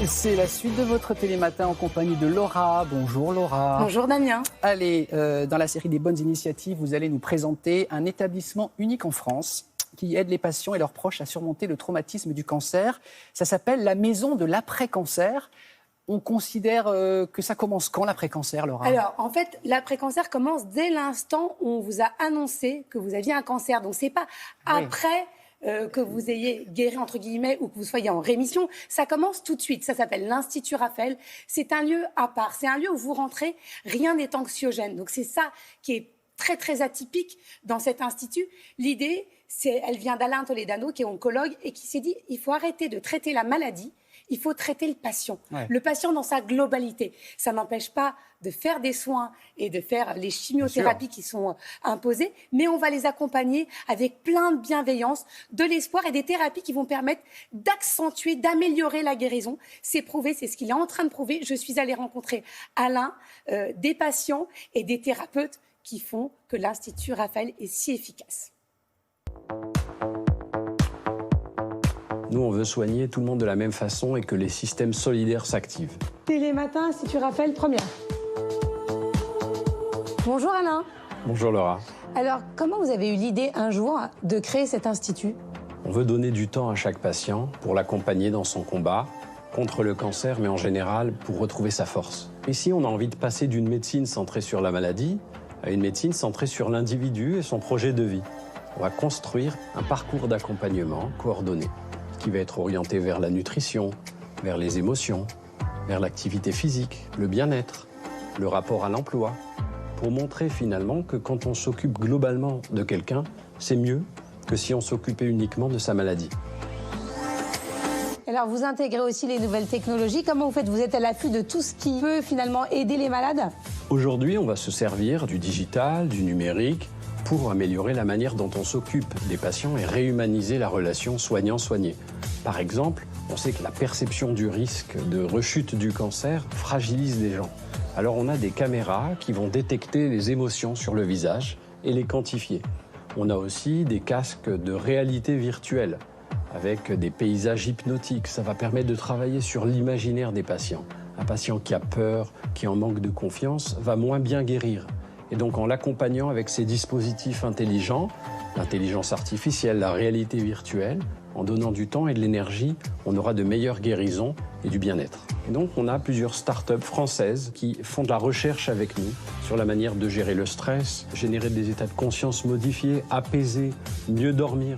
C'est la suite de votre télématin en compagnie de Laura. Bonjour Laura. Bonjour Damien. Allez, dans la série des bonnes initiatives, vous allez nous présenter un établissement unique en France qui aide les patients et leurs proches à surmonter le traumatisme du cancer. Ça s'appelle la Maison de l'après-cancer. On considère que ça commence quand l'après-cancer, Laura? Alors, en fait, l'après-cancer commence dès l'instant où on vous a annoncé que vous aviez un cancer. Donc, c'est pas après que vous ayez guéri, entre guillemets, ou que vous soyez en rémission. Ça commence tout de suite. Ça s'appelle l'Institut Raphaël. C'est un lieu à part. C'est un lieu où vous rentrez, rien n'est anxiogène. Donc, c'est ça qui est très, très atypique dans cet institut. L'idée, elle vient d'Alain Toledano, qui est oncologue, et qui s'est dit, il faut arrêter de traiter la maladie. Il faut traiter le patient dans sa globalité. Ça n'empêche pas de faire des soins et de faire les chimiothérapies qui sont imposées, mais on va les accompagner avec plein de bienveillance, de l'espoir et des thérapies qui vont permettre d'accentuer, d'améliorer la guérison. C'est prouvé, c'est ce qu'il est en train de prouver. Je suis allée rencontrer Alain, des patients et des thérapeutes qui font que l'Institut Raphaël est si efficace. Nous, on veut soigner tout le monde de la même façon et que les systèmes solidaires s'activent. Télématin, Institut Raphaël, première. Bonjour Alain. Bonjour Laura. Alors, comment vous avez eu l'idée un jour de créer cet institut? On veut donner du temps à chaque patient pour l'accompagner dans son combat contre le cancer, mais en général pour retrouver sa force. Ici, on a envie de passer d'une médecine centrée sur la maladie à une médecine centrée sur l'individu et son projet de vie. On va construire un parcours d'accompagnement coordonné, qui va être orienté vers la nutrition, vers les émotions, vers l'activité physique, le bien-être, le rapport à l'emploi, pour montrer finalement que quand on s'occupe globalement de quelqu'un, c'est mieux que si on s'occupait uniquement de sa maladie. Alors, vous intégrez aussi les nouvelles technologies. Comment vous faites? Vous êtes à l'affût de tout ce qui peut finalement aider les malades? Aujourd'hui, on va se servir du digital, du numérique, pour améliorer la manière dont on s'occupe des patients et réhumaniser la relation soignant-soigné. Par exemple, on sait que la perception du risque de rechute du cancer fragilise les gens. Alors on a des caméras qui vont détecter les émotions sur le visage et les quantifier. On a aussi des casques de réalité virtuelle avec des paysages hypnotiques. Ça va permettre de travailler sur l'imaginaire des patients. Un patient qui a peur, qui en manque de confiance, va moins bien guérir. Et donc en l'accompagnant avec ces dispositifs intelligents, l'intelligence artificielle, la réalité virtuelle, en donnant du temps et de l'énergie, on aura de meilleures guérisons et du bien-être. Et donc on a plusieurs startups françaises qui font de la recherche avec nous sur la manière de gérer le stress, générer des états de conscience modifiés, apaiser, mieux dormir.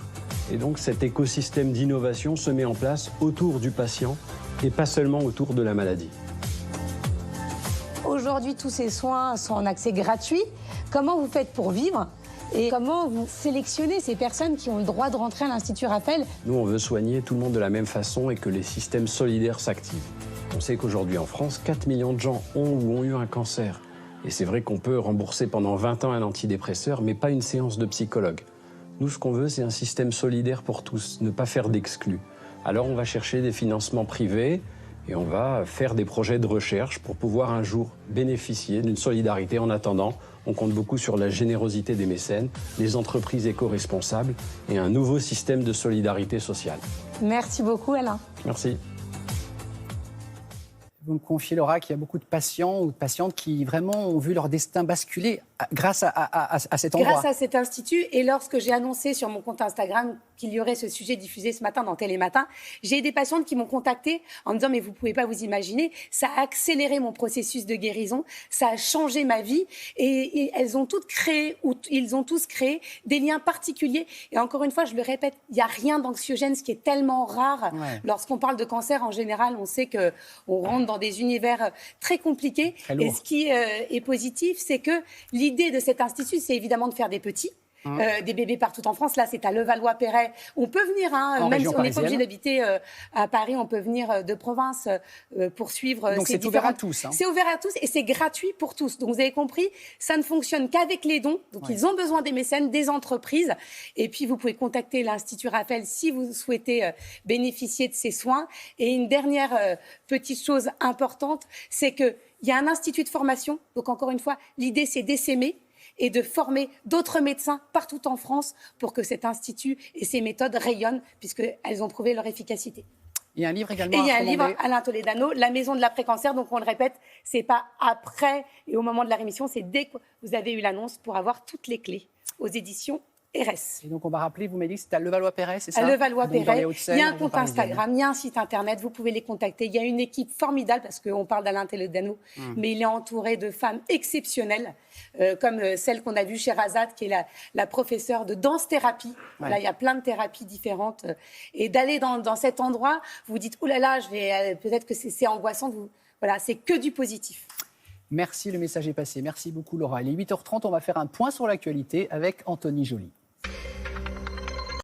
Et donc cet écosystème d'innovation se met en place autour du patient et pas seulement autour de la maladie. Aujourd'hui, tous ces soins sont en accès gratuit. Comment vous faites pour vivre? Et comment vous sélectionnez ces personnes qui ont le droit de rentrer à l'Institut Raphaël? Nous, on veut soigner tout le monde de la même façon et que les systèmes solidaires s'activent. On sait qu'aujourd'hui en France, 4 millions de gens ont ou ont eu un cancer. Et c'est vrai qu'on peut rembourser pendant 20 ans un antidépresseur, mais pas une séance de psychologue. Nous, ce qu'on veut, c'est un système solidaire pour tous, ne pas faire d'exclus. Alors on va chercher des financements privés, et on va faire des projets de recherche pour pouvoir un jour bénéficier d'une solidarité. En attendant, on compte beaucoup sur la générosité des mécènes, les entreprises éco-responsables et un nouveau système de solidarité sociale. Merci beaucoup Alain. Merci. Vous me confiez, Laura, qu'il y a beaucoup de patients ou de patientes qui vraiment ont vu leur destin basculer grâce à cet endroit. Grâce à cet institut. Et lorsque j'ai annoncé sur mon compte Instagram qu'il y aurait ce sujet diffusé ce matin dans Télématin, j'ai des patientes qui m'ont contactée en me disant « mais vous ne pouvez pas vous imaginer, ça a accéléré mon processus de guérison, ça a changé ma vie ». Et elles ont toutes créé, ou ils ont tous créé des liens particuliers. Et encore une fois, je le répète, il n'y a rien d'anxiogène, ce qui est tellement rare. Lorsqu'on parle de cancer, en général, on sait qu'on rentre dans des univers très compliqués. Et ce qui est positif, c'est que l'idée de cet institut, c'est évidemment de faire des petits. Des bébés partout en France. Là, c'est à Levallois-Perret. On peut venir, même si on n'est pas obligé d'habiter à Paris, on peut venir de province pour suivre. Donc c'est ouvert à tous. C'est ouvert à tous et c'est gratuit pour tous. Donc vous avez compris, ça ne fonctionne qu'avec les dons. Donc ils ont besoin des mécènes, des entreprises. Et puis vous pouvez contacter l'Institut Raphaël si vous souhaitez bénéficier de ces soins. Et une dernière petite chose importante, c'est qu'il y a un institut de formation. Donc encore une fois, l'idée c'est d'essaimer et de former d'autres médecins partout en France pour que cet institut et ces méthodes rayonnent puisqu'elles ont prouvé leur efficacité. Il y a un livre également. Et il y a un livre, Alain Toledano, La maison de l'après-cancer. Donc on le répète, c'est pas après et au moment de la rémission, c'est dès que vous avez eu l'annonce pour avoir toutes les clés aux éditions RS. Et donc on va rappeler, vous m'avez dit que c'était à Levallois-Perret, c'est ça? À Levallois-Perret. Il y a un compte parisienne. Instagram, il y a un site internet, vous pouvez les contacter. Il y a une équipe formidable parce qu'on parle d'Alain Toledano, mais il est entouré de femmes exceptionnelles, comme celle qu'on a vue chez Razat, qui est la professeure de danse-thérapie. Voilà, il y a plein de thérapies différentes. Et d'aller dans cet endroit, vous vous dites, oh là là, peut-être que c'est angoissant. Voilà, c'est que du positif. Merci, le message est passé. Merci beaucoup Laura. Il est 8h30, on va faire un point sur l'actualité avec Anthony Joly.